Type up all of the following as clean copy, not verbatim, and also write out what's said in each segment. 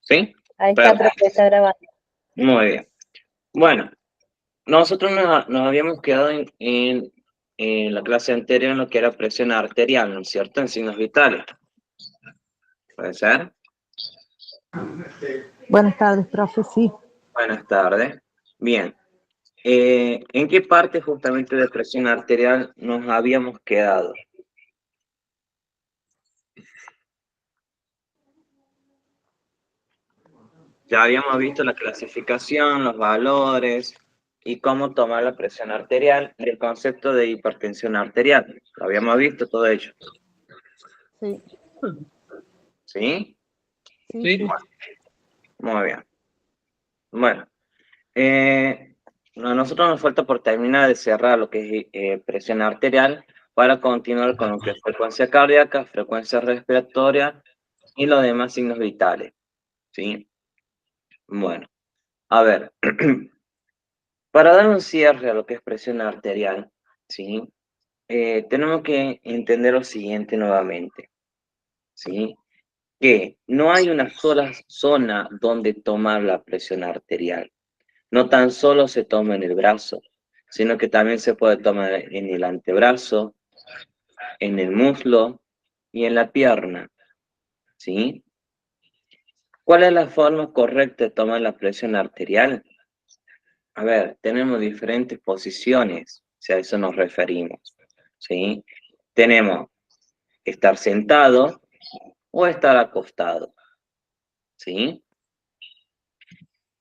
¿Sí? Ahí está, Perfecto. profe, está grabando. Muy bien. Bueno, nosotros nos habíamos quedado en la clase anterior en lo que era presión arterial, ¿no es cierto? En signos vitales. ¿Puede ser? Buenas tardes, profe, sí. Buenas tardes. Bien. ¿En qué parte justamente de presión arterial nos habíamos quedado? Ya habíamos visto la clasificación, los valores y cómo tomar la presión arterial y el concepto de hipertensión arterial. Lo habíamos visto todo ello. Sí. ¿Sí? Sí, sí. Muy bien. Bueno, a nosotros nos falta por terminar de cerrar lo que es presión arterial para continuar con lo que es frecuencia cardíaca, frecuencia respiratoria y los demás signos vitales. ¿Sí? Bueno, a ver, para dar un cierre a lo que es presión arterial, ¿sí? Tenemos que entender lo siguiente nuevamente, ¿sí? Que no hay una sola zona donde tomar la presión arterial. No tan solo se toma en el brazo, sino que también se puede tomar en el antebrazo, en el muslo y en la pierna, ¿sí? ¿Cuál es la forma correcta de tomar la presión arterial? A ver, tenemos diferentes posiciones, si a eso nos referimos, ¿sí? Tenemos estar sentado o estar acostado, ¿sí?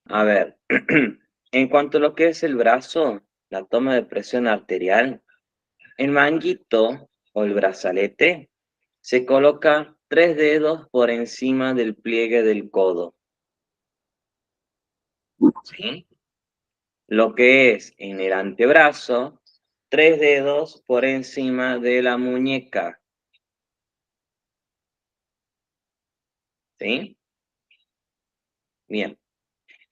A ver, en cuanto a lo que es el brazo, la toma de presión arterial, el manguito o el brazalete se coloca 3 dedos por encima del pliegue del codo, ¿sí? Lo que es en el antebrazo, 3 dedos por encima de la muñeca, ¿sí? Bien.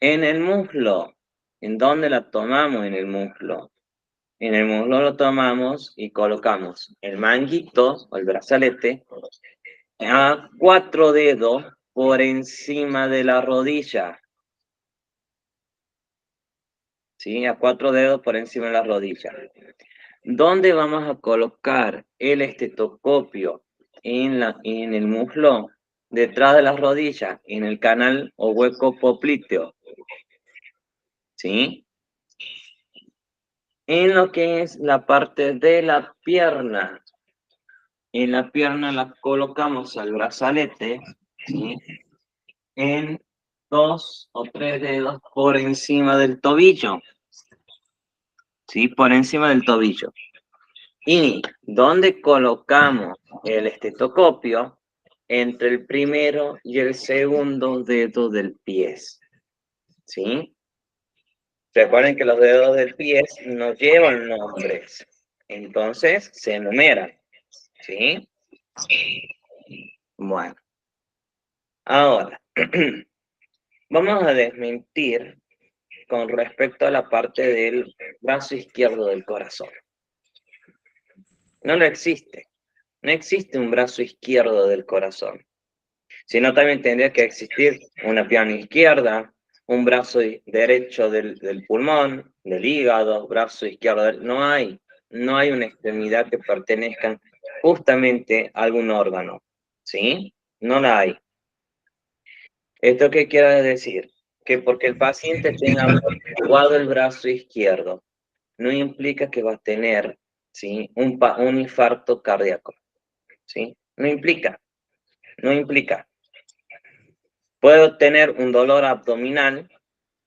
En el muslo, ¿en dónde la tomamos en el muslo? En el muslo lo tomamos y colocamos el manguito o el brazalete a 4 dedos por encima de la rodilla. ¿Sí? A 4 dedos por encima de la rodilla. ¿Dónde vamos a colocar el estetoscopio? En el muslo, detrás de las rodillas, en el canal o hueco popliteo. ¿Sí? En lo que es la parte de la pierna. En la pierna la colocamos al brazalete, ¿sí? En 2 o 3 dedos por encima del tobillo, ¿sí? Por encima del tobillo. ¿Y dónde colocamos el estetoscopio? Entre el primero y el segundo dedo del pie, ¿sí? Recuerden que los dedos del pie no llevan nombres, entonces se enumeran, ¿sí? Bueno, ahora, vamos a desmentir con respecto a la parte del brazo izquierdo del corazón. No lo existe. No existe un brazo izquierdo del corazón. Sino también tendría que existir una pierna izquierda, un brazo derecho del pulmón, del hígado, brazo izquierdo. No hay una extremidad que pertenezca justamente a algún órgano. ¿Sí? No la hay. ¿Esto qué quiere decir? Que porque el paciente tenga amortiguado el brazo izquierdo, no implica que va a tener, ¿sí? un infarto cardíaco, ¿sí? No implica. Puedo tener un dolor abdominal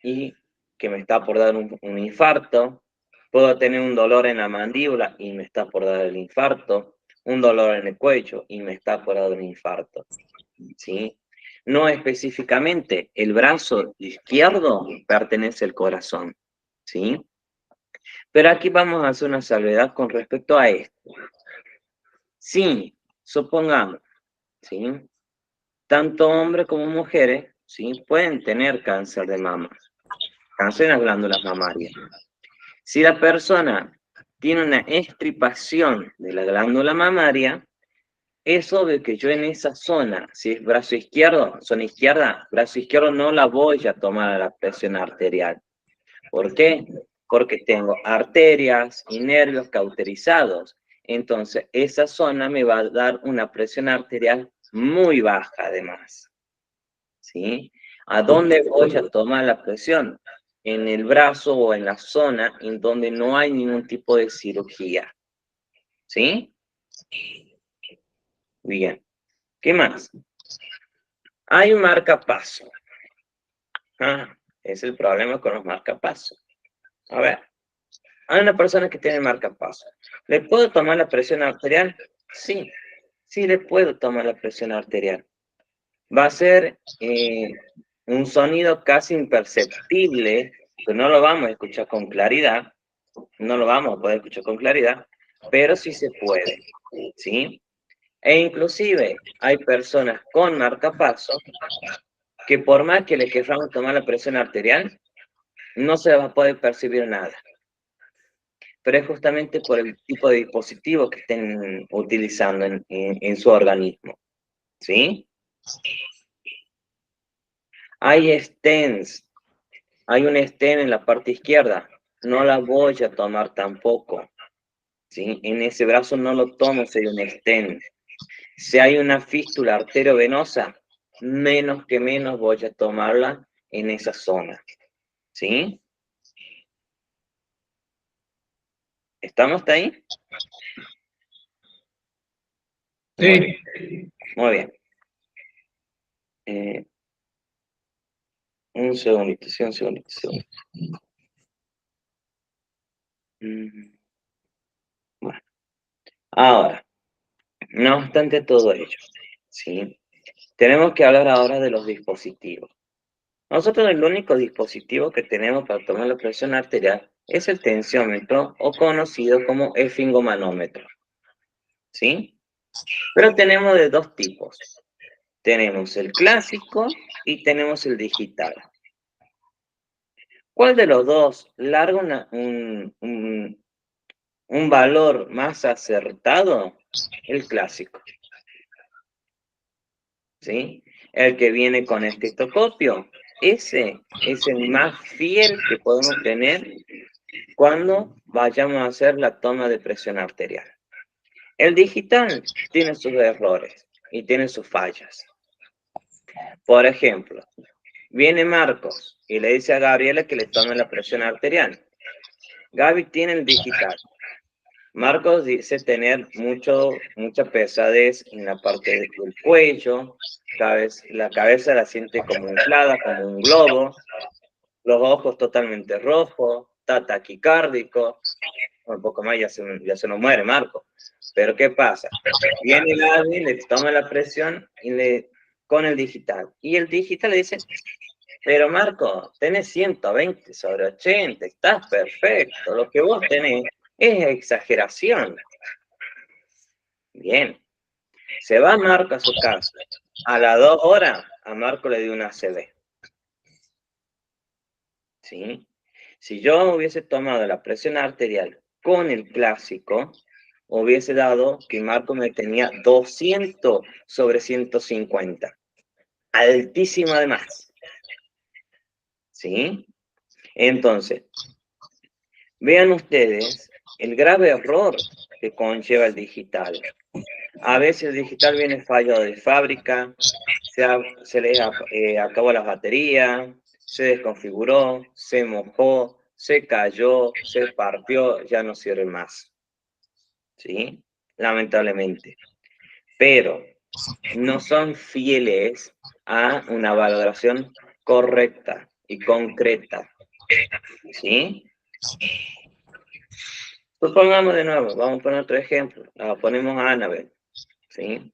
y que me está por dar un infarto. Puedo tener un dolor en la mandíbula y me está por dar el infarto. Un dolor en el cuello y me está por dar un infarto, ¿sí? No específicamente, el brazo izquierdo pertenece al corazón, ¿sí? Pero aquí vamos a hacer una salvedad con respecto a esto. Sí, supongamos, ¿sí? Tanto hombres como mujeres, ¿sí? Pueden tener cáncer de mama, cáncer en las glándulas mamarias. Si la persona tiene una extirpación de la glándula mamaria, es obvio que yo en esa zona, si es brazo izquierdo, zona izquierda, brazo izquierdo no la voy a tomar a la presión arterial. ¿Por qué? Porque tengo arterias y nervios cauterizados. Entonces, esa zona me va a dar una presión arterial muy baja, además. ¿Sí? ¿A dónde voy a tomar la presión? En el brazo o en la zona en donde no hay ningún tipo de cirugía. ¿Sí? Bien. ¿Qué más? Hay un marcapaso. Ah, es el problema con los marcapasos. A ver, hay una persona que tiene marcapaso. ¿Le puedo tomar la presión arterial? Sí, sí le puedo tomar la presión arterial. Va a ser un sonido casi imperceptible, que no lo vamos a escuchar con claridad, no lo vamos a poder escuchar con claridad, pero sí se puede, ¿sí? E inclusive hay personas con marcapaso que por más que le queramos tomar la presión arterial, no se va a poder percibir nada. Pero es justamente por el tipo de dispositivo que estén utilizando en su organismo, ¿sí? Hay stents, hay un stent en la parte izquierda, no la voy a tomar tampoco, ¿sí? En ese brazo no lo tomo si hay un stent. Si hay una fístula arteriovenosa, menos que menos voy a tomarla en esa zona, ¿sí? ¿Estamos hasta ahí? Muy bien, muy bien. Un segundito, sí, un segundito, Bueno, ahora, no obstante todo ello, ¿sí? Tenemos que hablar ahora de los dispositivos. Nosotros el único dispositivo que tenemos para tomar la presión arterial es el tensiómetro o conocido como esfingomanómetro, ¿sí? Pero tenemos de dos tipos. Tenemos el clásico y tenemos el digital. ¿Cuál de los dos larga un valor más acertado? El clásico, ¿sí? El que viene con estetoscopio. Ese es el más fiel que podemos tener cuando vayamos a hacer la toma de presión arterial. El digital tiene sus errores y tiene sus fallas. Por ejemplo, viene Marcos y le dice a Gabriela que le tome la presión arterial. Gaby tiene el digital. Marcos dice tener mucha pesadez en la parte del cuello, la cabeza la siente como inflada, como un globo, los ojos totalmente rojos, está taquicárdico, un poco más ya se nos muere Marco. Pero ¿qué pasa? Viene el AVI, le toma la presión con el digital. Y el digital le dice, pero Marco, tenés 120/80, estás perfecto, lo que vos tenés es exageración. Bien, se va Marco a su casa. A las 2 horas, a Marco le dio una ACV. ¿Sí? Si yo hubiese tomado la presión arterial con el clásico, hubiese dado que Marco me tenía 200/150. Altísimo además. ¿Sí? Entonces, vean ustedes el grave error que conlleva el digital. A veces el digital viene fallado de fábrica, se le acabó la batería, se desconfiguró, se mojó, se cayó, se partió, ya no sirve más. ¿Sí? Lamentablemente. Pero no son fieles a una valoración correcta y concreta. ¿Sí? Supongamos de nuevo, vamos a poner otro ejemplo. La ponemos a Annabel. ¿Sí?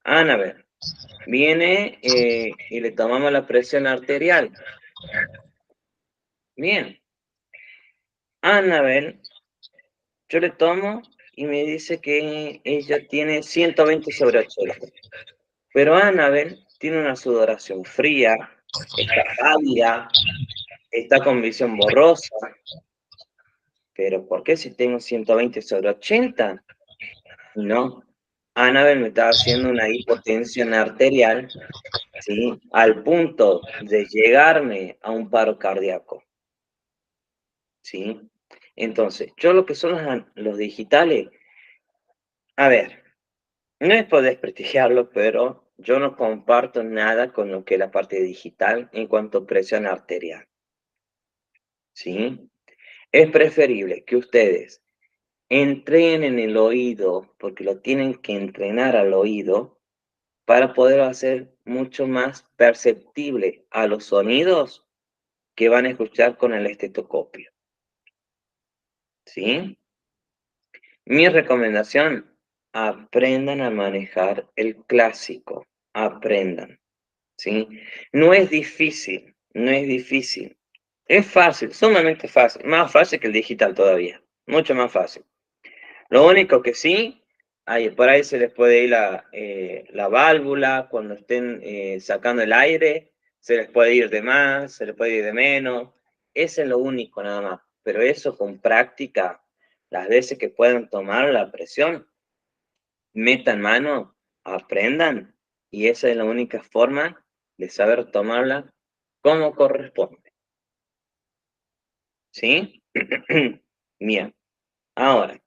Annabel viene y le tomamos la presión arterial. Bien. Annabel, yo le tomo y me dice que ella tiene 120/80. Pero Annabel tiene una sudoración fría, está pálida, está con visión borrosa. Pero ¿por qué si tengo 120/80? No. Anabel me estaba haciendo una hipotensión arterial, ¿sí? Al punto de llegarme a un paro cardíaco, ¿sí? Entonces, yo lo que son los digitales, a ver, no es por desprestigiarlo, pero yo no comparto nada con lo que es la parte digital en cuanto a presión arterial, ¿sí? Es preferible que ustedes entrenen el oído, porque lo tienen que entrenar al oído, para poder hacer mucho más perceptible a los sonidos que van a escuchar con el estetoscopio, ¿sí? Mi recomendación, aprendan a manejar el clásico, aprendan, ¿sí? No es difícil, no es difícil. Es fácil, sumamente fácil, más fácil que el digital todavía, mucho más fácil. Lo único que sí, por ahí se les puede ir la válvula cuando estén sacando el aire, se les puede ir de más, se les puede ir de menos. Eso es lo único nada más. Pero eso con práctica, las veces que puedan tomar la presión, metan mano, aprendan, y esa es la única forma de saber tomarla como corresponde. ¿Sí? Bien. Ahora,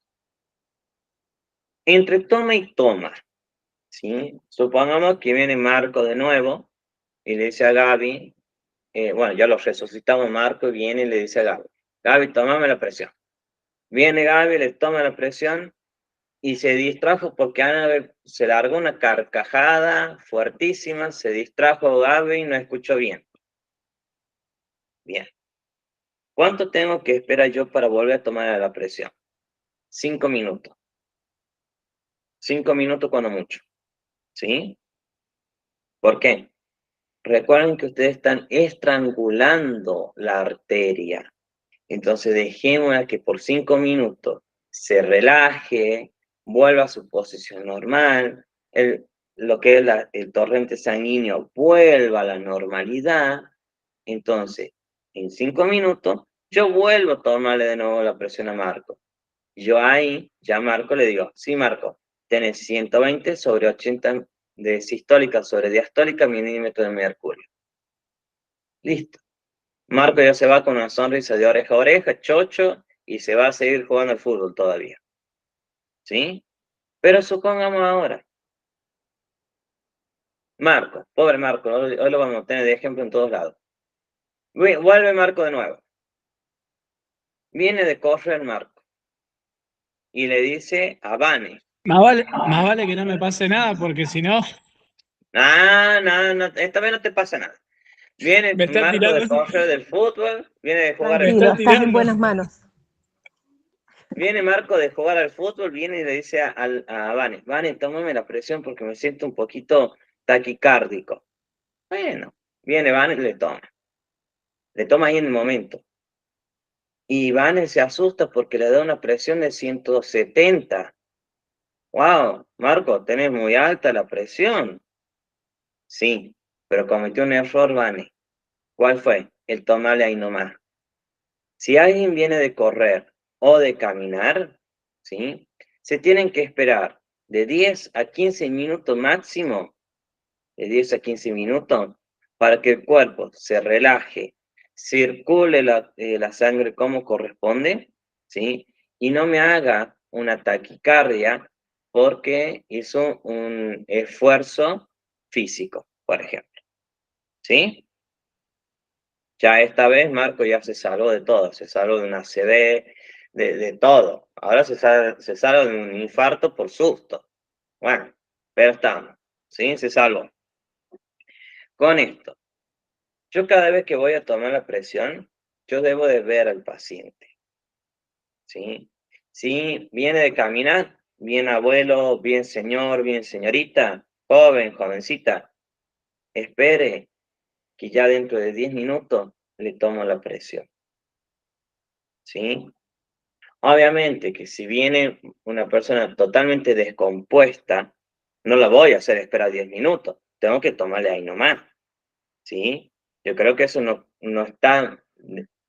entre toma y toma. ¿Sí? Supongamos que viene Marco de nuevo y le dice a Gaby, bueno, ya lo resucitamos, Marco viene y le dice a Gaby, Gaby, tómame la presión. Viene Gaby, le toma la presión y se distrajo porque Ana se largó una carcajada fuertísima, se distrajo Gaby y no escuchó bien. Bien. ¿Cuánto tengo que esperar yo para volver a tomar la presión? 5 minutos. 5 minutos cuando mucho. ¿Sí? ¿Por qué? Recuerden que ustedes están estrangulando la arteria. Entonces dejémosla que por 5 minutos se relaje, vuelva a su posición normal, lo que es el torrente sanguíneo vuelva a la normalidad. Entonces, en 5 minutos, yo vuelvo a tomarle de nuevo la presión a Marco. Yo ahí, ya a Marco le digo, sí, Marco, tenés 120 sobre 80 de sistólica sobre diastólica milímetros de mercurio. Listo. Marco ya se va con una sonrisa de oreja a oreja, chocho, y se va a seguir jugando al fútbol todavía. ¿Sí? Pero supongamos ahora, Marco, pobre Marco, hoy lo vamos a tener de ejemplo en todos lados. Vuelve Marco de nuevo. Viene de correr Marco. Y le dice a Vane. Más vale que no me pase nada, porque si no, No, esta vez no te pasa nada. Viene me está Marco de tirando. correr del fútbol, viene de jugar al Me está Tranquilo, estás en tirando. buenas manos. Viene Marco de jugar al fútbol, viene y le dice a Vane, Vane, tómame la presión porque me siento un poquito taquicárdico. Bueno, viene Vane y le toma. Le toma ahí en el momento. Y Vane se asusta porque le da una presión de 170. Wow, Marco, tenés muy alta la presión. Sí, pero cometió un error, Vane. ¿Cuál fue? El tomarle ahí nomás. Si alguien viene de correr o de caminar, ¿sí? Se tienen que esperar de 10 a 15 minutos máximo, de 10 a 15 minutos, para que el cuerpo se relaje, circule la sangre como corresponde, ¿sí? Y no me haga una taquicardia porque hizo un esfuerzo físico, por ejemplo, ¿sí? Ya esta vez Marco ya se salvó de todo, se salvó de una ACV, de todo. Ahora se salva de un infarto por susto. Bueno, pero estamos, ¿sí? Se salvó. Con esto, yo cada vez que voy a tomar la presión, yo debo de ver al paciente, ¿sí? Si viene de caminar, bien abuelo, bien señor, bien señorita, joven, jovencita, espere que ya dentro de 10 minutos le tomo la presión, ¿sí? Obviamente que si viene una persona totalmente descompuesta, no la voy a hacer esperar 10 minutos. Tengo que tomarle ahí nomás, ¿sí? Yo creo que eso no está,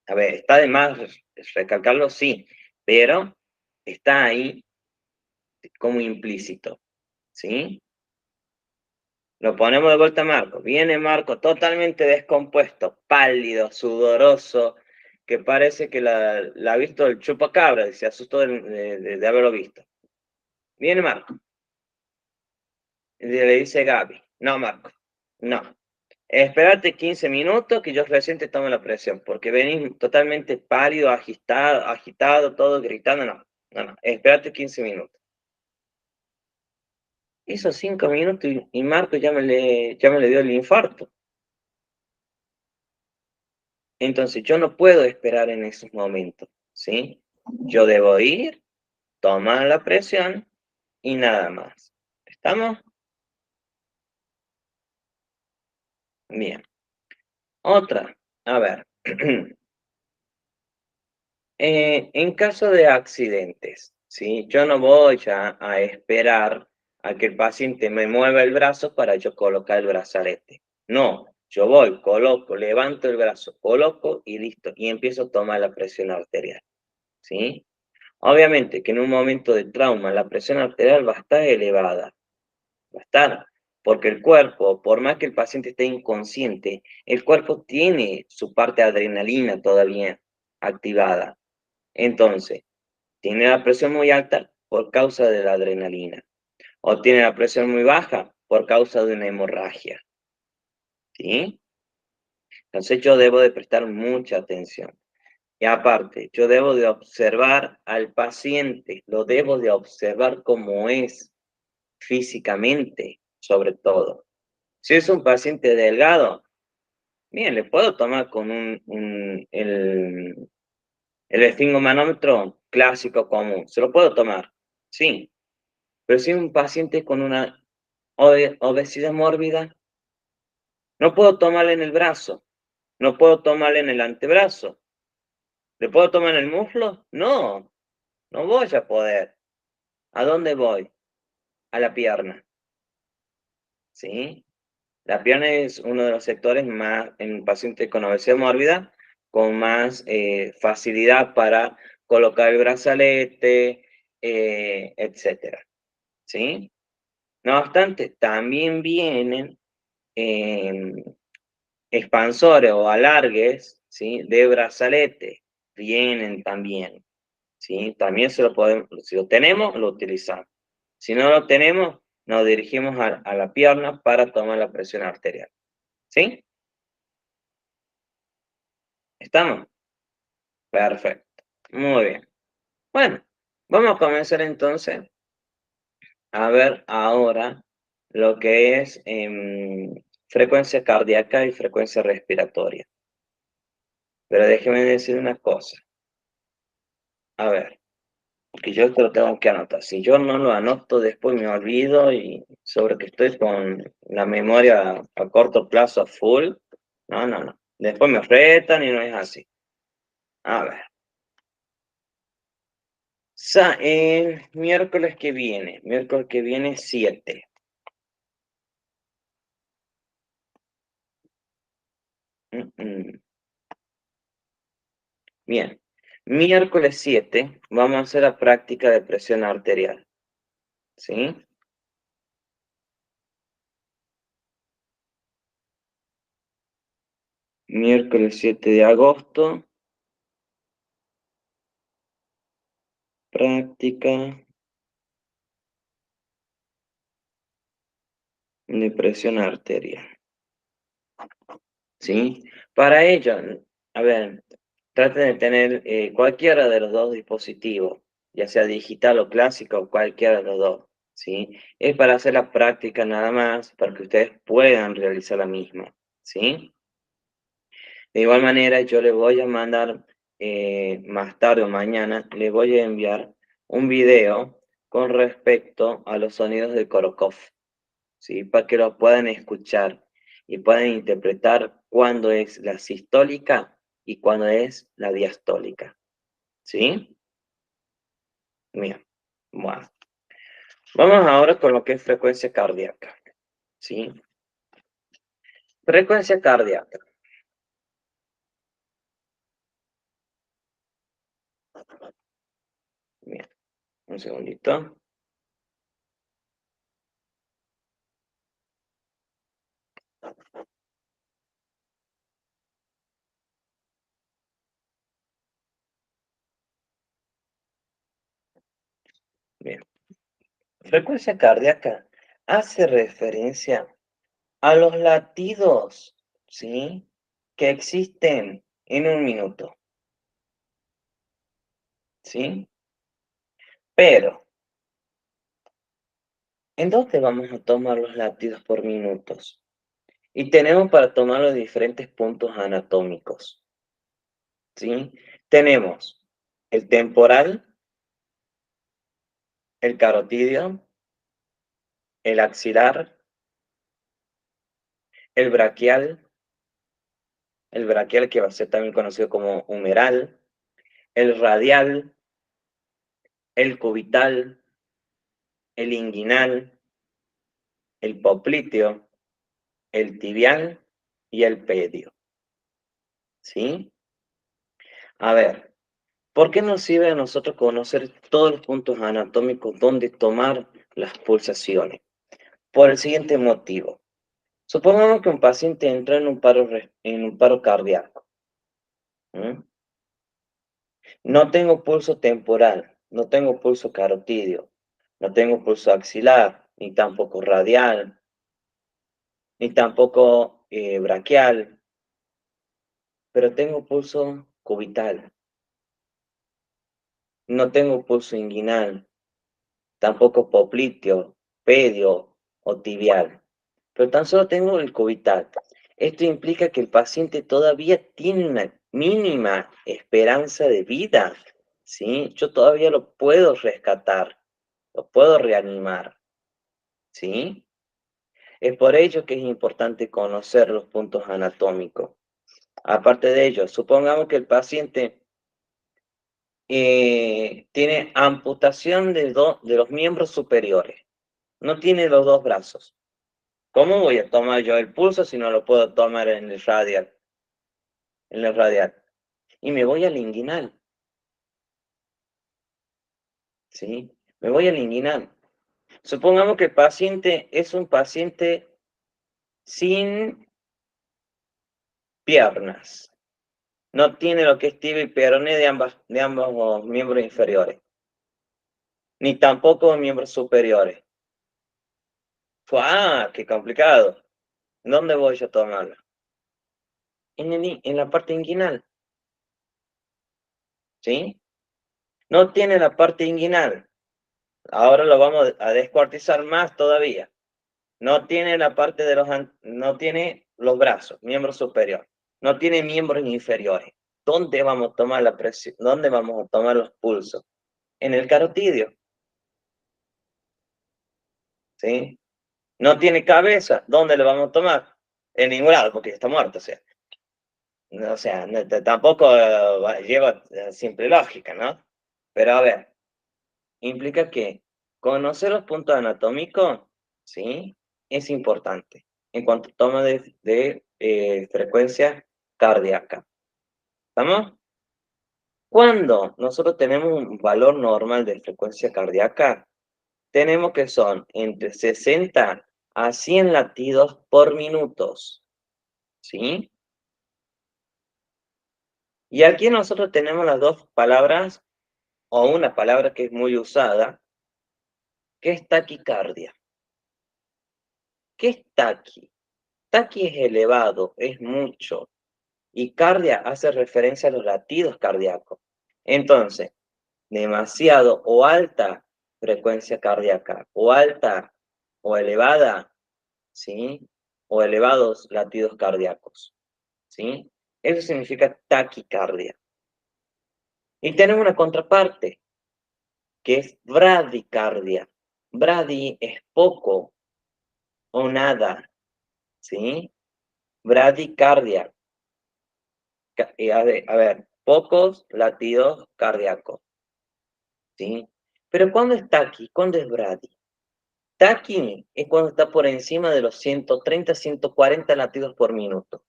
a ver, está de más recalcarlo, sí, pero está ahí como implícito, ¿sí? Lo ponemos de vuelta a Marco. Viene Marco totalmente descompuesto, pálido, sudoroso, que parece que la ha visto el chupacabra y se asustó de haberlo visto. Viene Marco. Y le dice Gaby, no, Marco, no. Espérate 15 minutos que yo recién te tomo la presión, porque venís totalmente pálido, agitado, todo gritando. No, no, no. Espérate 15 minutos. Hizo 5 minutos y Marco ya me le dio el infarto. Entonces yo no puedo esperar en esos momentos, ¿sí? Yo debo ir, tomar la presión y nada más. ¿Estamos? Bien. Otra. A ver. En caso de accidentes, ¿sí? Yo no voy a esperar a que el paciente me mueva el brazo para yo colocar el brazalete. No, yo voy, coloco, levanto el brazo, coloco y listo. Y empiezo a tomar la presión arterial, ¿sí? Obviamente que en un momento de trauma la presión arterial va a estar elevada, va a estar, porque el cuerpo, por más que el paciente esté inconsciente, el cuerpo tiene su parte de adrenalina todavía activada. Entonces, tiene la presión muy alta por causa de la adrenalina, o tiene la presión muy baja por causa de una hemorragia, ¿sí? Entonces yo debo de prestar mucha atención. Y aparte, yo debo de observar al paciente, lo debo de observar como es físicamente, sobre todo. Si es un paciente delgado, bien, le puedo tomar con el esfingomanómetro clásico común, se lo puedo tomar, sí. Pero si es un paciente con una obesidad mórbida, no puedo tomarle en el brazo, no puedo tomarle en el antebrazo. ¿Le puedo tomar en el muslo? No, no voy a poder. ¿A dónde voy? A la pierna, ¿sí? La pierna es uno de los sectores más, en pacientes con obesidad mórbida, con más facilidad para colocar el brazalete, etcétera, ¿sí? No obstante, también vienen em, expansores o alargues, ¿sí? De brazalete, vienen también, ¿sí? También se lo podemos, si lo tenemos, lo utilizamos. Si no lo tenemos, nos dirigimos a la pierna para tomar la presión arterial, ¿sí? ¿Estamos? Perfecto. Muy bien. Bueno, vamos a comenzar entonces a ver ahora lo que es frecuencia cardíaca y frecuencia respiratoria. Pero déjeme decir una cosa. A ver, porque yo esto lo tengo que anotar. Si yo no lo anoto, después me olvido y sobre que estoy con la memoria a corto plazo a full. No, no, no. Después me retan y no es así. A ver. Miércoles que viene 7. Bien, miércoles 7 vamos a hacer la práctica de presión arterial, ¿sí? Miércoles 7 de agosto, práctica de presión arterial, ¿sí? Para ello, a ver, traten de tener cualquiera de los dos dispositivos, ya sea digital o clásico, cualquiera de los dos, ¿sí? Es para hacer la práctica nada más, para que ustedes puedan realizar la misma, ¿sí? De igual manera, yo le voy a mandar más tarde o mañana, le voy a enviar un video con respecto a los sonidos de Korokov, ¿sí? Para que lo puedan escuchar y puedan interpretar cuándo es la sistólica y cuándo es la diastólica, ¿sí? Bien, bueno. Vamos ahora con lo que es frecuencia cardíaca, ¿sí? Frecuencia cardíaca. Bien, un segundito. Bien. Frecuencia cardíaca hace referencia a los latidos, ¿sí? Que existen en un minuto, ¿sí? Pero, ¿en dónde vamos a tomar los latidos por minutos? Y tenemos para tomar los diferentes puntos anatómicos, ¿sí? Tenemos el temporal, el carotidio, el axilar, el braquial que va a ser también conocido como humeral, el radial, el cubital, el inguinal, el popliteo, el tibial y el pedio, ¿sí? A ver, ¿por qué nos sirve a nosotros conocer todos los puntos anatómicos donde tomar las pulsaciones? Por el siguiente motivo. Supongamos que un paciente entra en un paro cardíaco. ¿Mm? No tengo pulso temporal, no tengo pulso carotidio, no tengo pulso axilar, ni tampoco radial, ni tampoco braquial, pero tengo pulso cubital. No tengo pulso inguinal, tampoco popliteo, pedio o tibial, pero tan solo tengo el cubital. Esto implica que el paciente todavía tiene una mínima esperanza de vida, ¿sí? Yo todavía lo puedo rescatar, lo puedo reanimar, ¿sí? Es por ello que es importante conocer los puntos anatómicos. Aparte de ello, supongamos que el paciente tiene amputación de los miembros superiores. No tiene los dos brazos. ¿Cómo voy a tomar yo el pulso si no lo puedo tomar en el radial? En el radial. Y me voy al inguinal. ¿Sí? Me voy al inguinal. Supongamos que el paciente es un paciente sin piernas. No tiene lo que es tibia y peroné de ambos miembros inferiores. Ni tampoco miembros superiores. ¡Ah! ¡Qué complicado! ¿Dónde voy yo a tomarla? En la parte inguinal. ¿Sí? No tiene la parte inguinal. Ahora lo vamos a descuartizar más todavía. No tiene la parte de no tiene los brazos, miembro superior. No tiene miembros inferiores. ¿Dónde vamos a tomar la presión? ¿Dónde vamos a tomar los pulsos? En el carotidio. ¿Sí? No tiene cabeza. ¿Dónde le vamos a tomar? En ningún lado, porque está muerto. Tampoco lleva simple lógica, ¿no? Pero a ver, implica que conocer los puntos anatómicos, ¿sí? Es importante en cuanto a toma de frecuencia cardíaca. ¿Estamos? Cuando nosotros tenemos un valor normal de frecuencia cardíaca, tenemos que son entre 60 a 100 latidos por minutos, ¿sí? Y aquí nosotros tenemos las dos palabras, o una palabra que es muy usada, que es taquicardia. ¿Qué es taqui? Taqui es elevado, es mucho, y cardia hace referencia a los latidos cardíacos. Entonces, demasiado o alta frecuencia cardíaca, o alta o elevada, ¿sí? O elevados latidos cardíacos, ¿sí? Eso significa taquicardia. Y tenemos una contraparte, que es bradicardia. Bradi es poco o nada, ¿sí? Bradicardia. A ver, pocos latidos cardíacos, ¿sí? Pero ¿cuándo es taqui? ¿Cuándo es bradi? Taqui es cuando está por encima de los 130, 140 latidos por minuto.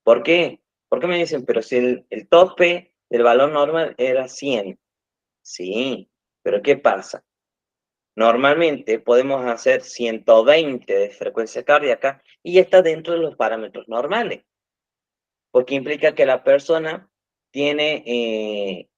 ¿Por qué? Porque me dicen, pero si el tope del valor normal era 100. Sí, pero ¿qué pasa? Normalmente podemos hacer 120 de frecuencia cardíaca y está dentro de los parámetros normales, porque implica que la persona tiene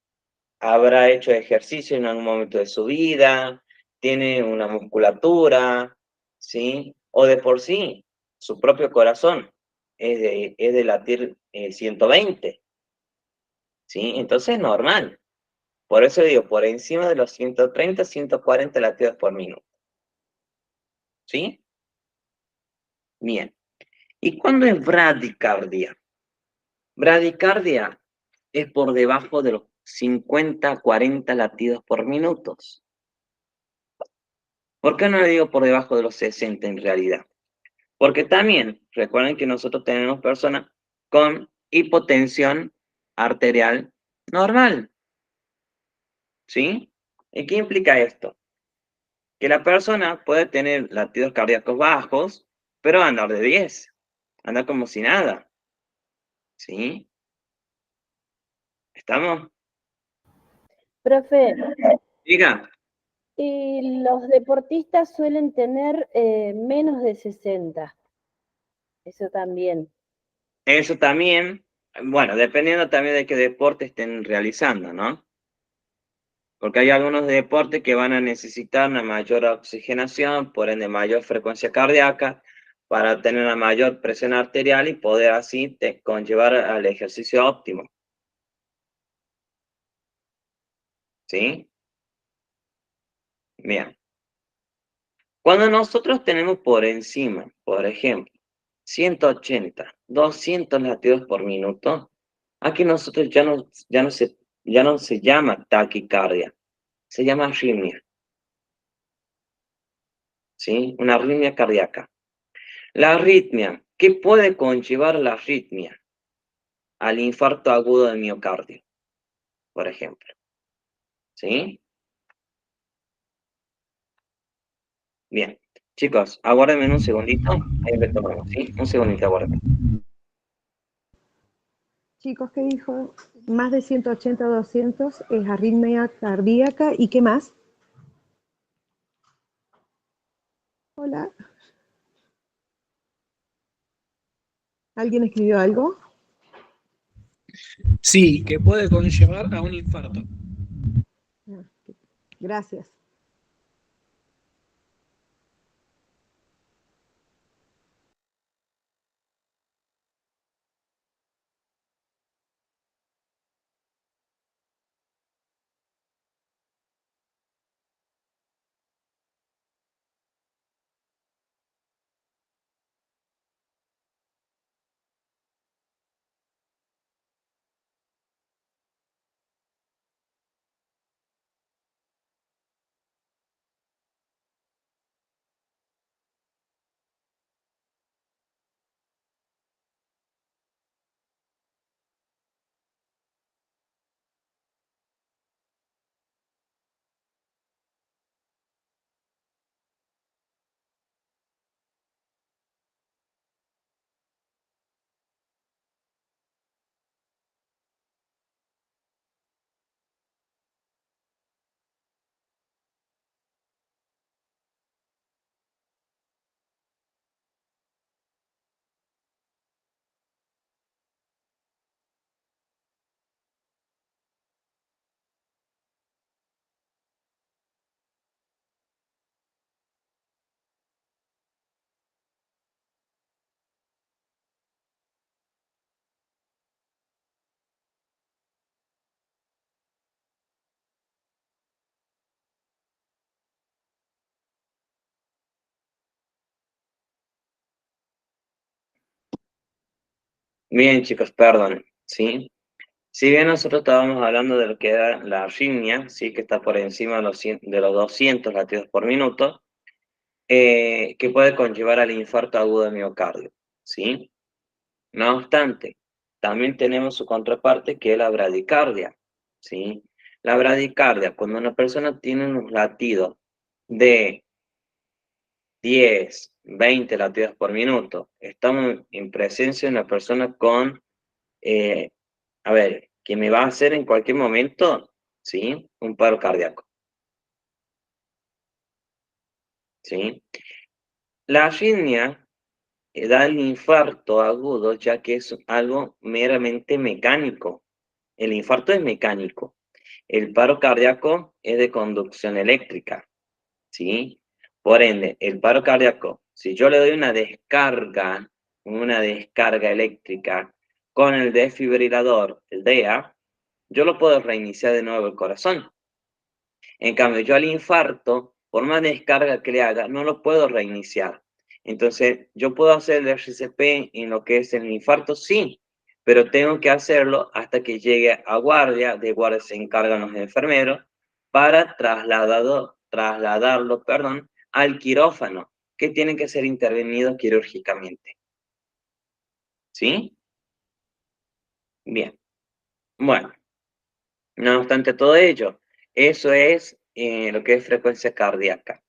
habrá hecho ejercicio en algún momento de su vida, tiene una musculatura, ¿sí? O de por sí, su propio corazón es de latir 120, ¿sí? Entonces es normal. Por eso digo, por encima de los 130, 140 latidos por minuto, ¿sí? Bien. ¿Y cuándo es bradicardia? Bradicardia es por debajo de los 50, 40 latidos por minuto. ¿Por qué no le digo por debajo de los 60 en realidad? Porque también recuerden que nosotros tenemos personas con hipotensión arterial normal, ¿sí? ¿Y qué implica esto? Que la persona puede tener latidos cardíacos bajos, pero andar de 10, andar como si nada, ¿sí? ¿Estamos? Profe, Diga, y los deportistas suelen tener menos de 60. Eso también. eso también, bueno, dependiendo también de qué deporte estén realizando, ¿no? Porque hay algunos deportes que van a necesitar una mayor oxigenación, por ende mayor frecuencia cardíaca, para tener una mayor presión arterial y poder así conllevar al ejercicio óptimo, ¿sí? Bien. Cuando nosotros tenemos por encima, por ejemplo, 180, 200 latidos por minuto, aquí nosotros ya no se llama taquicardia, se llama arritmia, ¿sí? Una arritmia cardíaca. La arritmia, ¿qué puede conllevar la arritmia? Al infarto agudo de miocardio, por ejemplo, ¿sí? Bien. Chicos, aguárdenme un segundito, ahí retomamos, ¿sí? Un segundito, aguárdenme. Chicos, ¿qué dijo? Más de 180 200 es arritmia cardíaca. ¿Y qué más? Hola. ¿Alguien escribió algo? Sí, que puede conllevar a un infarto. Ah, gracias. Bien, chicos, perdón, ¿sí? Si bien nosotros estábamos hablando de lo que era la arritmia, ¿sí? Que está por encima de de los 200 latidos por minuto, que puede conllevar al infarto agudo de miocardio, ¿sí? No obstante, también tenemos su contraparte que es la bradicardia, ¿sí? La bradicardia, cuando una persona tiene unos latidos de 10, 20 latidos por minuto, estamos en presencia de una persona con, eh, a ver, que me va a hacer en cualquier momento, ¿sí? Un paro cardíaco, ¿sí? La arritmia da el infarto agudo ya que es algo meramente mecánico. El infarto es mecánico. el paro cardíaco es de conducción eléctrica, ¿sí? Por ende, el paro cardíaco, si yo le doy una descarga eléctrica con el desfibrilador, el DEA, yo lo puedo reiniciar de nuevo el corazón. En cambio, yo al infarto, por más descarga que le haga, no lo puedo reiniciar. Entonces, ¿yo puedo hacer el RCP en lo que es el infarto? Sí, pero tengo que hacerlo hasta que llegue a guardia. De guardia se encargan los enfermeros para trasladarlo, al quirófano, que tiene que ser intervenido quirúrgicamente. ¿Sí? Bien. Bueno, no obstante todo ello, eso es lo que es frecuencia cardíaca.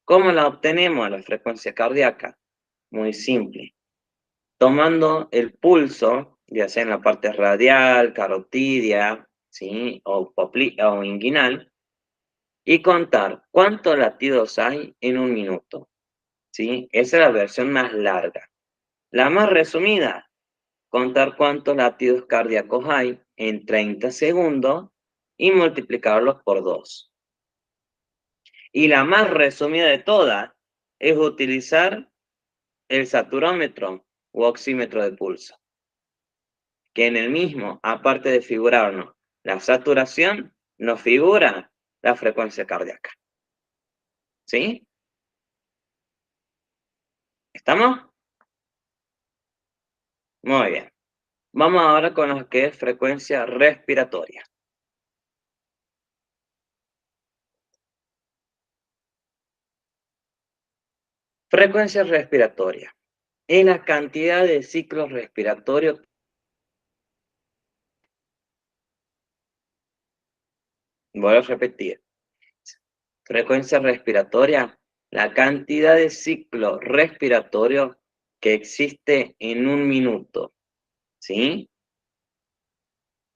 ¿Cómo la obtenemos, la frecuencia cardíaca? Muy simple. Tomando el pulso, ya sea en la parte radial, carotidia, ¿sí? o inguinal, y contar cuántos latidos hay en un minuto. ¿Sí? Esa es la versión más larga. La más resumida, contar cuántos latidos cardíacos hay en 30 segundos y multiplicarlos por 2. Y la más resumida de todas es utilizar el saturómetro u oxímetro de pulso, que en el mismo, aparte de figurarnos la saturación, nos figura la frecuencia cardíaca. ¿Sí? ¿Estamos? Muy bien. Vamos ahora con lo que es frecuencia respiratoria. Frecuencia respiratoria es la cantidad de ciclos respiratorios. Voy a repetir. Frecuencia respiratoria, la cantidad de ciclos respiratorios que existe en un minuto. ¿Sí?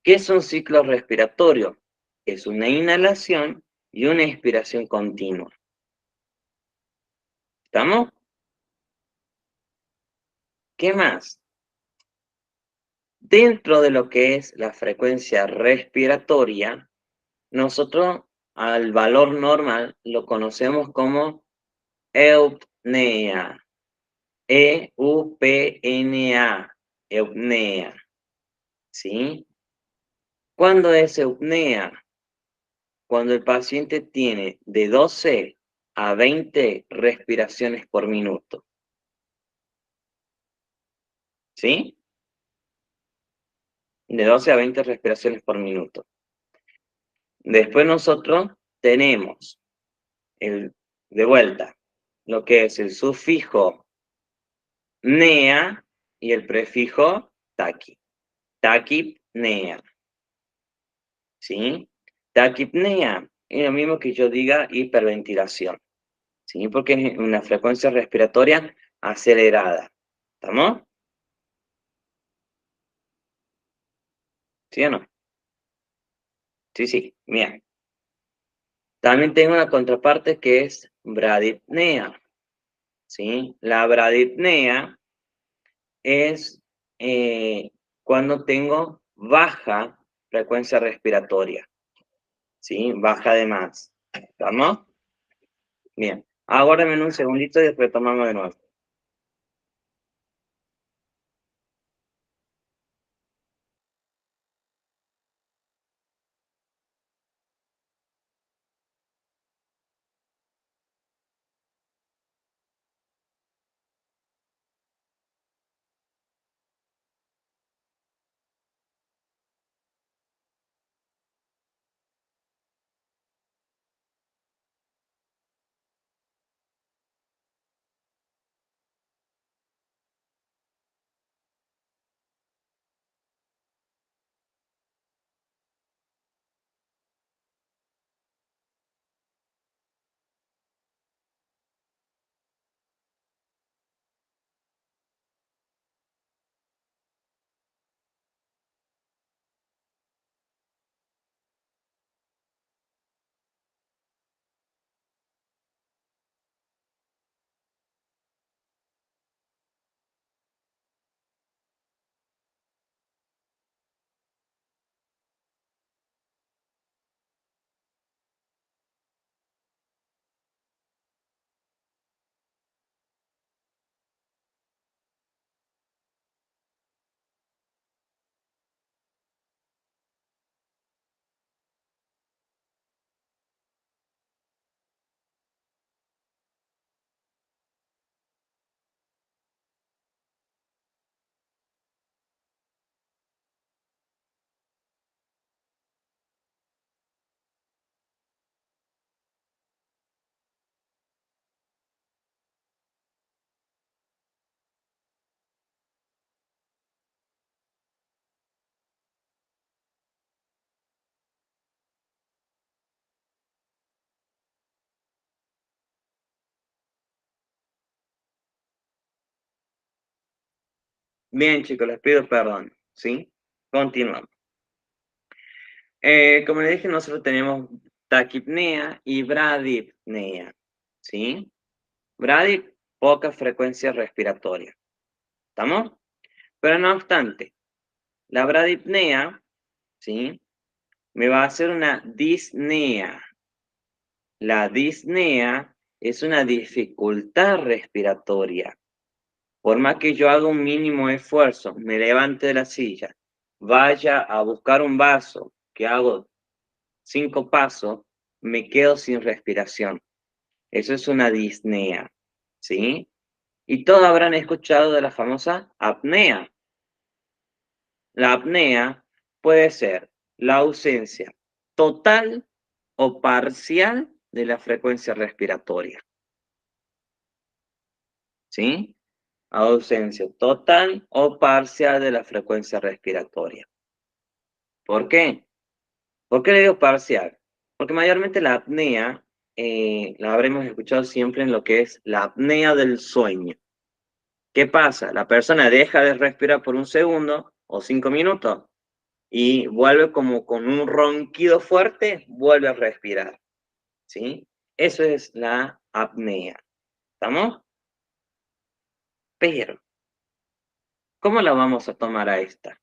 ¿Qué es un ciclo respiratorio? Es una inhalación y una expiración continua. ¿Estamos? ¿Qué más? Dentro de lo que es la frecuencia respiratoria, nosotros al valor normal lo conocemos como eupnea. E-U-P-N-A. Eupnea. ¿Sí? ¿Cuándo es eupnea? Cuando el paciente tiene de 12 a 20 respiraciones por minuto. ¿Sí? De 12 a 20 respiraciones por minuto. Después nosotros tenemos, de vuelta, lo que es el sufijo nea y el prefijo taqui. Taquipnea. ¿Sí? Taquipnea es lo mismo que yo diga hiperventilación. ¿Sí? Porque es una frecuencia respiratoria acelerada. ¿Estamos? ¿Sí o no? Sí, sí, bien. También tengo una contraparte que es bradipnea. ¿Sí? La bradipnea es cuando tengo baja frecuencia respiratoria. ¿Sí? Baja de más. ¿Estamos? Bien. Aguárdame un segundito y después tomamos de nuevo. Bien, chicos, les pido perdón, ¿sí? Continuamos. Como les dije, nosotros tenemos taquipnea y bradipnea, ¿sí? Brady, poca frecuencia respiratoria, ¿estamos? Pero no obstante, la bradipnea, ¿sí? Me va a hacer una disnea. La disnea es una dificultad respiratoria. Por más que yo haga un mínimo esfuerzo, me levante de la silla, vaya a buscar un vaso, que hago 5 pasos, me quedo sin respiración. Eso es una disnea, ¿sí? Y todos habrán escuchado de la famosa apnea. La apnea puede ser la ausencia total o parcial de la frecuencia respiratoria, ¿sí? Ausencia total o parcial de la frecuencia respiratoria. ¿Por qué? ¿Por qué le digo parcial? Porque mayormente la apnea la habremos escuchado siempre en lo que es la apnea del sueño. ¿Qué pasa? La persona deja de respirar por un segundo o 5 minutos y vuelve como con un ronquido fuerte, vuelve a respirar, ¿sí? Eso es la apnea, ¿estamos? Pero, ¿cómo la vamos a tomar a esta?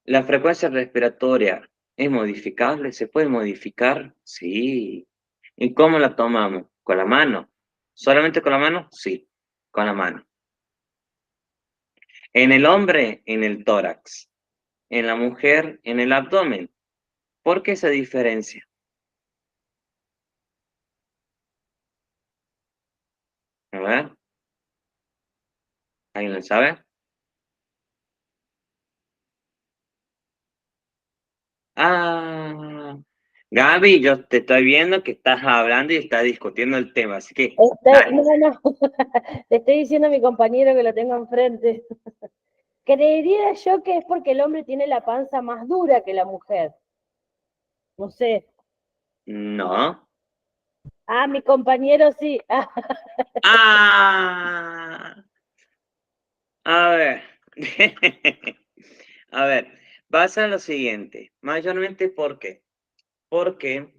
¿La frecuencia respiratoria es modificable? ¿Se puede modificar? Sí. ¿Y cómo la tomamos? ¿Con la mano? ¿Solamente con la mano? Sí, con la mano. En el hombre, en el tórax. En la mujer, en el abdomen. ¿Por qué esa diferencia? A ver, ¿alguien lo sabe? Ah, Gaby, yo te estoy viendo que estás hablando y estás discutiendo el tema, así que dale. No, le estoy diciendo a mi compañero que lo tengo enfrente. Creería yo que es porque el hombre tiene la panza más dura que la mujer. No sé. No. Ah, mi compañero sí. Ah, a ver. A ver, pasa lo siguiente. Mayormente, ¿por qué? Porque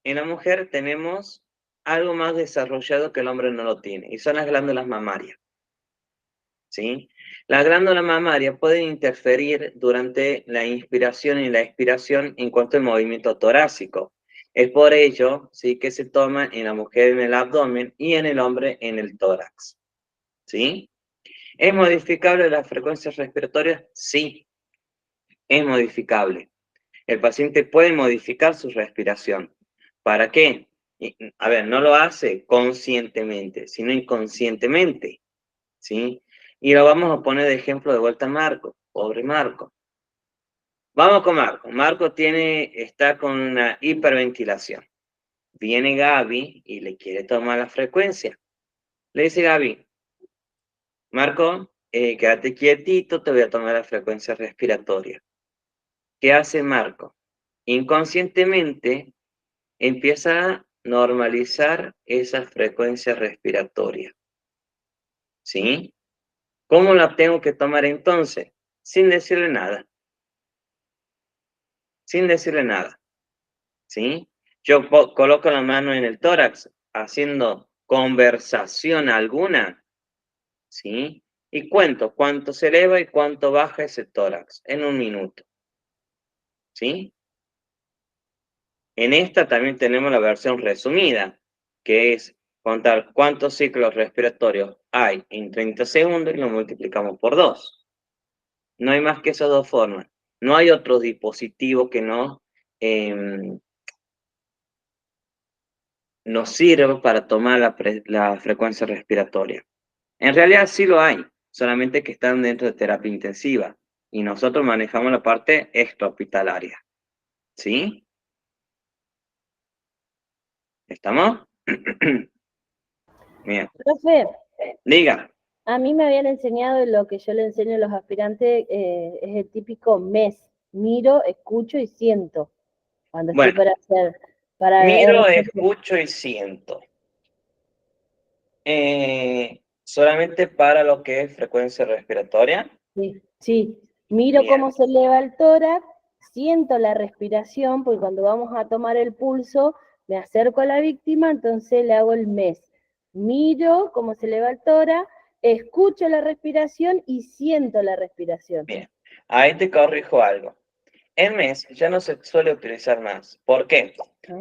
en la mujer tenemos algo más desarrollado que el hombre no lo tiene, y son las glándulas mamarias, ¿sí? Las glándulas mamarias pueden interferir durante la inspiración y la expiración en cuanto al movimiento torácico. Es por ello, ¿sí?, que se toma en la mujer en el abdomen y en el hombre en el tórax, ¿sí? ¿Es modificable la frecuencia respiratoria? Sí, es modificable. El paciente puede modificar su respiración. ¿Para qué? A ver, no lo hace conscientemente, sino inconscientemente, ¿sí? Y lo vamos a poner de ejemplo de vuelta a Marco, pobre Marco. Vamos con Marco. Marco está con una hiperventilación. Viene Gaby y le quiere tomar la frecuencia. Le dice Gaby, Marco, quédate quietito, te voy a tomar la frecuencia respiratoria. ¿Qué hace Marco? Inconscientemente empieza a normalizar esa frecuencia respiratoria, ¿sí? ¿Cómo la tengo que tomar entonces? Sin decirle nada, sin decirle nada, ¿sí? Yo coloco la mano en el tórax haciendo conversación alguna, ¿sí? Y cuento cuánto se eleva y cuánto baja ese tórax en un minuto, ¿sí? En esta también tenemos la versión resumida, que es contar cuántos ciclos respiratorios hay en 30 segundos y lo multiplicamos por 2. No hay más que esas dos formas. No hay otro dispositivo que nos sirva para tomar la frecuencia respiratoria. En realidad sí lo hay, solamente que están dentro de terapia intensiva y nosotros manejamos la parte extrahospitalaria. ¿Sí? ¿Estamos? Bien. Profe, Diga. a mí me habían enseñado lo que yo le enseño a los aspirantes, es el típico mes. Miro, escucho y siento. Cuando estoy Bueno, para hacer, para miro, RCP. escucho y siento. solamente para lo que es frecuencia respiratoria. Sí. Miro Bien. cómo se eleva el tórax, siento la respiración, porque cuando vamos a tomar el pulso, me acerco a la víctima, entonces le hago el MES. Miro cómo se eleva el tórax, escucho la respiración y siento la respiración. Bien, ahí te corrijo algo. El MES ya no se suele utilizar más. ¿Por qué?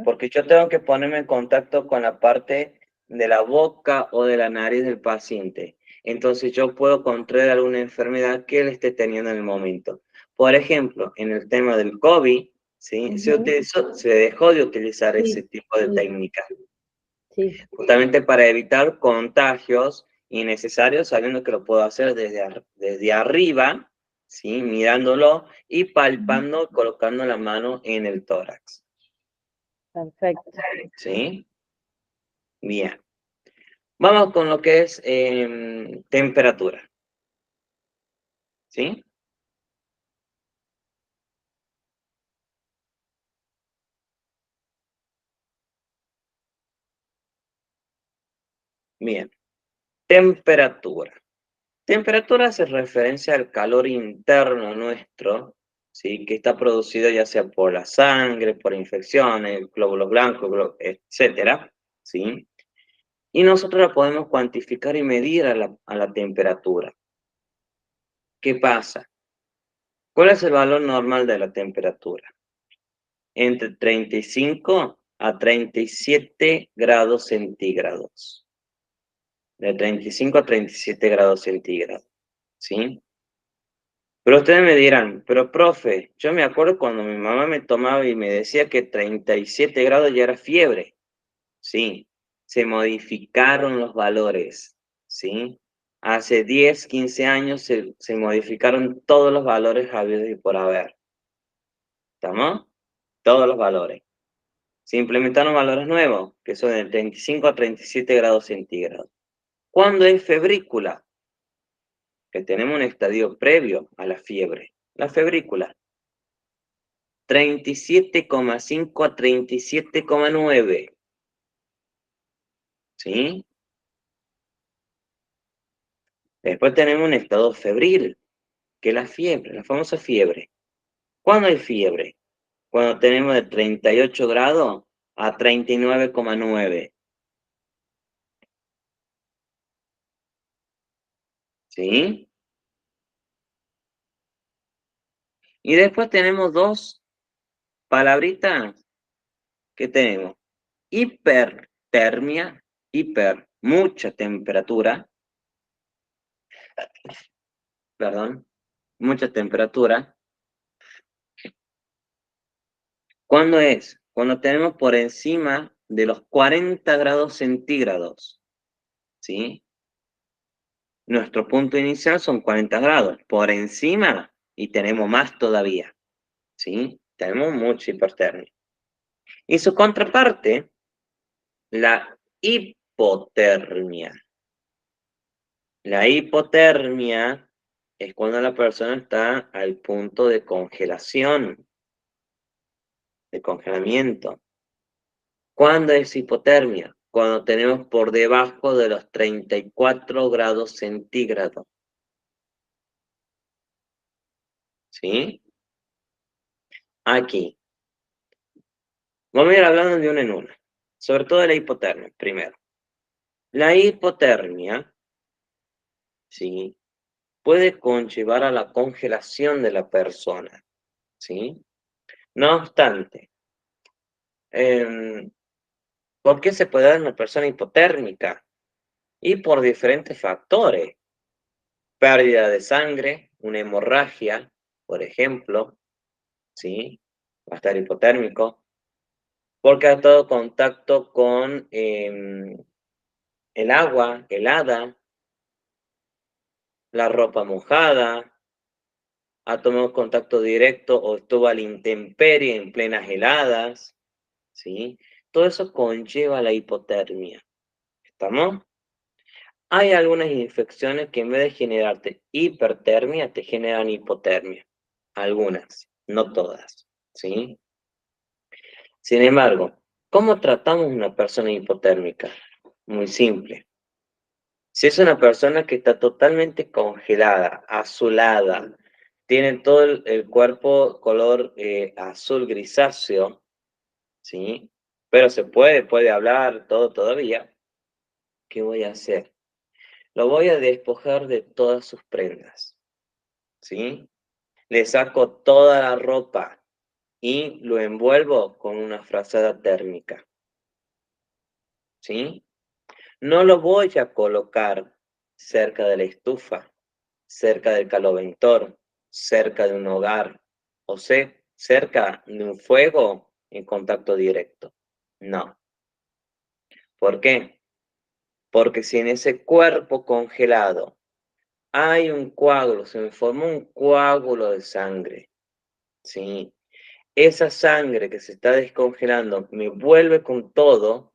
Porque yo tengo que ponerme en contacto con la parte de la boca o de la nariz del paciente. Entonces yo puedo contraer alguna enfermedad que él esté teniendo en el momento. Por ejemplo, en el tema del COVID, ¿sí? Se dejó de utilizar ese tipo de técnica. Sí. Justamente para evitar contagios innecesarios, sabiendo que lo puedo hacer desde arriba, ¿sí? Mirándolo y palpando, colocando la mano en el tórax. Perfecto. ¿Sí? Bien. Vamos con lo que es temperatura. ¿Sí? Bien. Temperatura. Temperatura hace referencia al calor interno nuestro, ¿sí? Que está producido ya sea por la sangre, por infecciones, glóbulos blancos, etcétera, ¿sí? Y nosotros la podemos cuantificar y medir a la temperatura. ¿Qué pasa? ¿Cuál es el valor normal de la temperatura? Entre 35 a 37 grados centígrados. De 35 a 37 grados centígrados, ¿sí? Pero ustedes me dirán, pero profe, yo me acuerdo cuando mi mamá me tomaba y me decía que 37 grados ya era fiebre. Sí, se modificaron los valores, ¿sí? Hace 10, 15 años se modificaron todos los valores habidos y por haber. ¿Estamos? Todos los valores. Se implementaron valores nuevos, que son de 35 a 37 grados centígrados. ¿Cuándo es febrícula? Que tenemos un estadio previo a la fiebre. La febrícula. 37,5 a 37,9. ¿Sí? Después tenemos un estado febril, que es la fiebre, la famosa fiebre. ¿Cuándo hay fiebre? Cuando tenemos de 38 grados a 39,9. ¿Sí? Y después tenemos dos palabritas que tenemos. Hipertermia, mucha temperatura, perdón, mucha temperatura. ¿Cuándo es? Cuando tenemos por encima de los 40 grados centígrados, ¿sí? Nuestro punto inicial son 40 grados, por encima y tenemos más todavía, ¿sí? Tenemos mucha hipertermia. Y su contraparte, la hipotermia. La hipotermia es cuando la persona está al punto de congelación, de congelamiento. ¿Cuándo es hipotermia? Cuando tenemos por debajo de los 34 grados centígrados. ¿Sí? Aquí. Vamos a ir hablando de una en una. Sobre todo de la hipotermia, primero. La hipotermia, ¿sí? Puede conllevar a la congelación de la persona, ¿sí? No obstante, ¿por qué se puede dar una persona hipotérmica? Y por diferentes factores. Pérdida de sangre, una hemorragia, por ejemplo, ¿sí? Va a estar hipotérmico. Porque ha estado en contacto con el agua helada, la ropa mojada, ha tomado contacto directo o estuvo a la intemperie en plenas heladas, ¿sí? Todo eso conlleva la hipotermia. ¿Estamos? Hay algunas infecciones que en vez de generarte hipertermia, te generan hipotermia. Algunas, no todas, ¿sí? Sin embargo, ¿cómo tratamos a una persona hipotérmica? Muy simple. Si es una persona que está totalmente congelada, azulada, tiene todo el cuerpo color azul grisáceo, ¿sí? Pero se puede hablar todo todavía. ¿Qué voy a hacer? Lo voy a despojar de todas sus prendas, ¿sí? Le saco toda la ropa y lo envuelvo con una frazada térmica, ¿sí? No lo voy a colocar cerca de la estufa, cerca del caloventor, cerca de un hogar, o sea, cerca de un fuego en contacto directo. No. ¿Por qué? Porque si en ese cuerpo congelado hay un coágulo, se me formó un coágulo de sangre, ¿sí? Esa sangre que se está descongelando me vuelve con todo,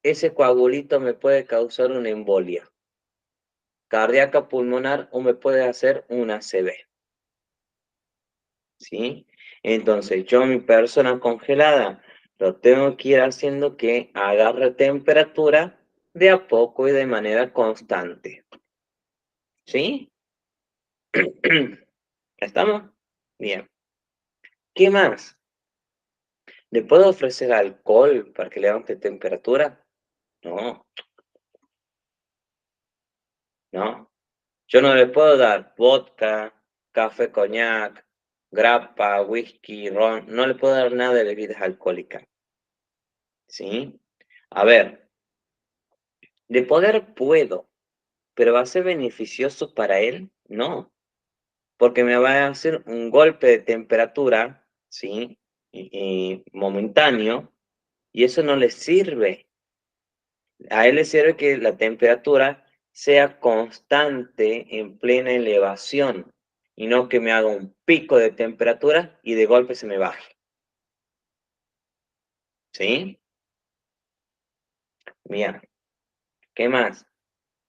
ese coagulito me puede causar una embolia cardíaca pulmonar o me puede hacer una ACV, ¿sí? Entonces, yo mi persona congelada lo tengo que ir haciendo que agarre temperatura de a poco y de manera constante, ¿sí? ¿Estamos? Bien. ¿Qué más? ¿Le puedo ofrecer alcohol para que levante temperatura? No, no. Yo no le puedo dar vodka, café coñac, grappa, whisky, ron. No le puedo dar nada de bebidas alcohólicas. ¿Sí? A ver, de poder puedo, pero ¿va a ser beneficioso para él? No, porque me va a hacer un golpe de temperatura, ¿sí? Y momentáneo, y eso no le sirve. A él le sirve que la temperatura sea constante en plena elevación y no que me haga un pico de temperatura y de golpe se me baje. ¿Sí? Bien. ¿Qué más?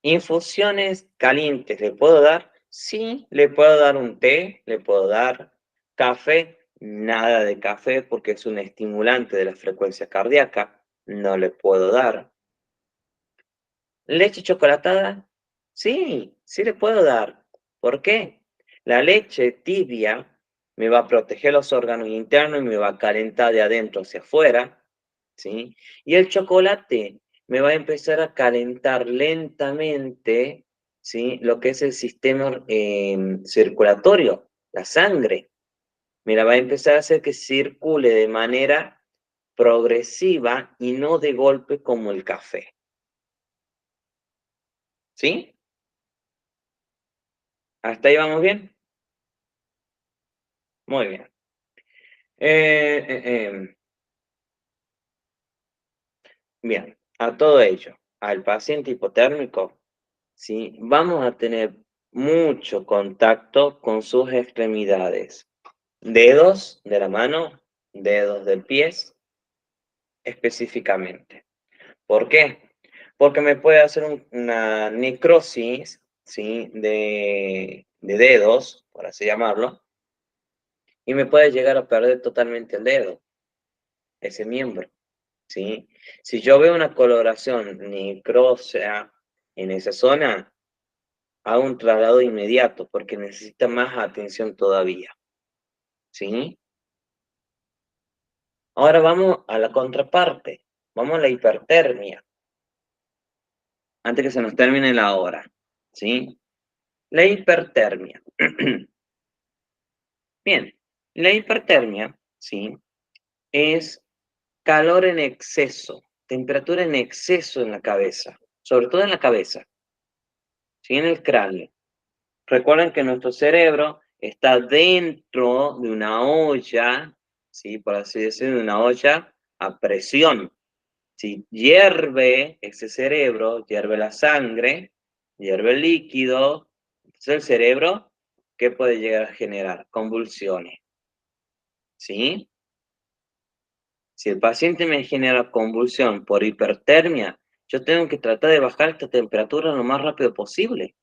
Infusiones calientes, ¿le puedo dar? Sí, le puedo dar un té, le puedo dar café, nada de café porque es un estimulante de la frecuencia cardíaca, no le puedo dar. ¿Leche chocolatada? Sí, sí le puedo dar. ¿Por qué? La leche tibia me va a proteger los órganos internos y me va a calentar de adentro hacia afuera, ¿sí? Y el chocolate me va a empezar a calentar lentamente, ¿sí? Lo que es el sistema circulatorio, la sangre. Me la va a empezar a hacer que circule de manera progresiva y no de golpe como el café, ¿sí? ¿Hasta ahí vamos bien? Muy bien. Eh, eh, em, Bien, a todo ello, al paciente hipotérmico, ¿sí? Vamos a tener mucho contacto con sus extremidades. Dedos de la mano, dedos del pie, específicamente. ¿Por qué? Porque me puede hacer una necrosis, ¿sí? De dedos, por así llamarlo, y me puede llegar a perder totalmente el dedo, ese miembro. ¿Sí? Si yo veo una coloración necrósea en esa zona, hago un traslado inmediato porque necesita más atención todavía, ¿sí? Ahora vamos a la contraparte, vamos a la hipertermia, antes que se nos termine la hora, ¿sí? La hipertermia. Bien, la hipertermia, ¿sí? Es calor en exceso, temperatura en exceso en la cabeza, sobre todo en la cabeza, ¿sí? En el cráneo. Recuerden que nuestro cerebro está dentro de una olla, ¿sí? Por así decirlo, de una olla a presión. Si hierve ese cerebro, hierve la sangre, hierve el líquido, entonces el cerebro, ¿qué puede llegar a generar? Convulsiones, ¿sí? Si el paciente me genera convulsión por hipertermia, yo tengo que tratar de bajar esta temperatura lo más rápido posible.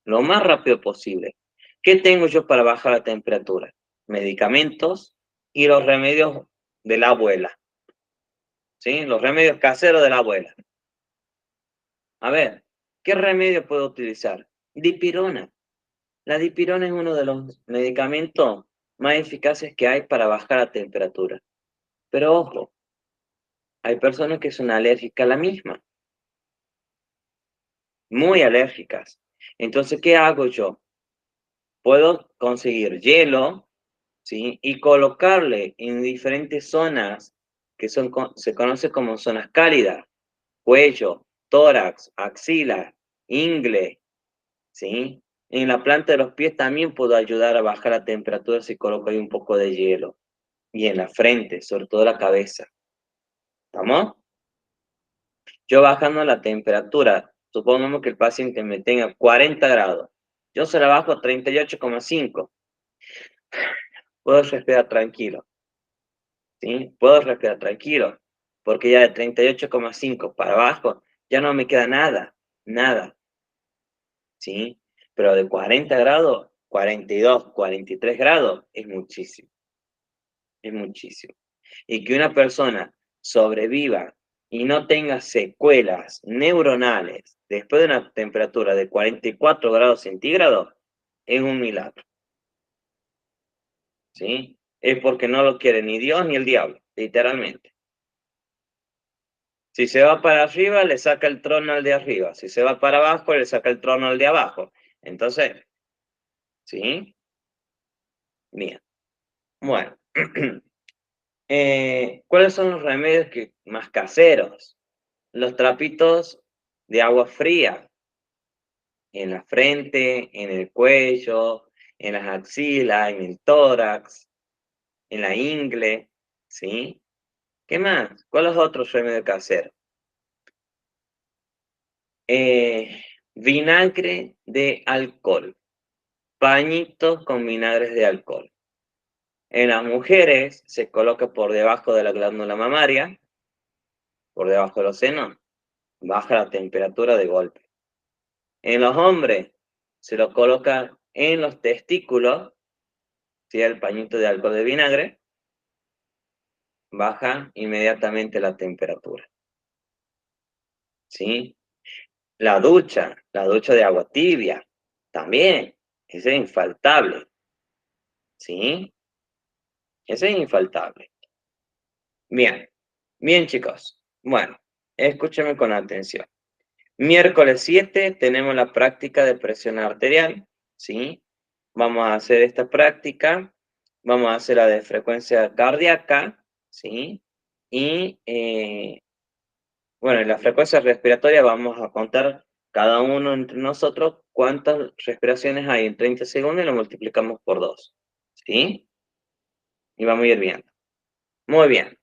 Lo más rápido posible. ¿Qué tengo yo para bajar la temperatura? Medicamentos y los remedios de la abuela, ¿sí? Los remedios caseros de la abuela. A ver, ¿Qué remedio puedo utilizar? Dipirona. La dipirona es uno de los medicamentos más eficaces que hay para bajar la temperatura. Pero ojo, hay personas que son alérgicas a la misma, muy alérgicas. Entonces, ¿qué hago yo? Puedo conseguir hielo, ¿sí? Y colocarle en diferentes zonas que se conoce como zonas cálidas, cuello, tórax, axila, ingle, ¿sí? En la planta de los pies también puedo ayudar a bajar la temperatura si coloco ahí un poco de hielo. Y en la frente, sobre todo la cabeza. ¿Estamos? Yo bajando la temperatura, supongamos que el paciente me tenga 40 grados. Yo se la bajo a 38,5. Puedo respirar tranquilo. ¿Sí? Puedo respirar tranquilo. Porque ya de 38,5 para abajo ya no me queda nada. Nada. ¿Sí? Pero de 40 grados, 42, 43 grados, es muchísimo. Es muchísimo. Y que una persona sobreviva y no tenga secuelas neuronales después de una temperatura de 44 grados centígrados, es un milagro. ¿Sí? Es porque no lo quiere ni Dios ni el diablo, literalmente. Si se va para arriba, le saca el trono al de arriba. Si se va para abajo, le saca el trono al de abajo. Entonces, ¿sí? Bien. Bueno. ¿Cuáles son los remedios más caseros? Los trapitos de agua fría en la frente, en el cuello, en las axilas, en el tórax, en la ingle, ¿sí? ¿Qué más? ¿Cuáles otros remedios caseros? Vinagre de alcohol, pañitos con vinagres de alcohol. En las mujeres se coloca por debajo de la glándula mamaria, por debajo de los senos, baja la temperatura de golpe. En los hombres se lo coloca en los testículos, ¿sí? El pañito de alcohol de vinagre, baja inmediatamente la temperatura. ¿Sí? La ducha de agua tibia, también, ese es infaltable. ¿Sí? Ese es infaltable. Bien, bien chicos. Bueno, escúchenme con atención. Miércoles 7 tenemos la práctica de presión arterial, ¿sí? Vamos a hacer esta práctica, vamos a hacer la de frecuencia cardíaca, ¿sí? Y, bueno, en la frecuencia respiratoria vamos a contar cada uno entre nosotros cuántas respiraciones hay en 30 segundos y lo multiplicamos por 2, ¿sí? Y vamos a ir viendo. Muy bien.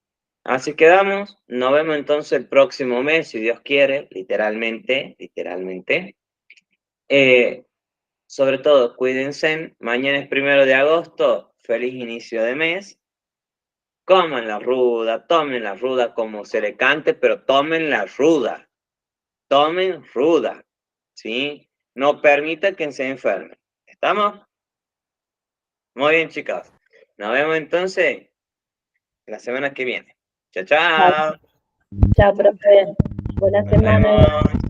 Así quedamos. Nos vemos entonces el próximo mes, si Dios quiere, literalmente. Sobre todo, cuídense. Mañana es 1 de agosto. Feliz inicio de mes. Coman la ruda, tomen la ruda como se le cante, pero tomen la ruda. Tomen ruda. ¿Sí? No permita que se enfermen. ¿Estamos? Muy bien, chicos. Nos vemos entonces la semana que viene. Chao, chao. Chao, profe. Buena Nos semana. vemos.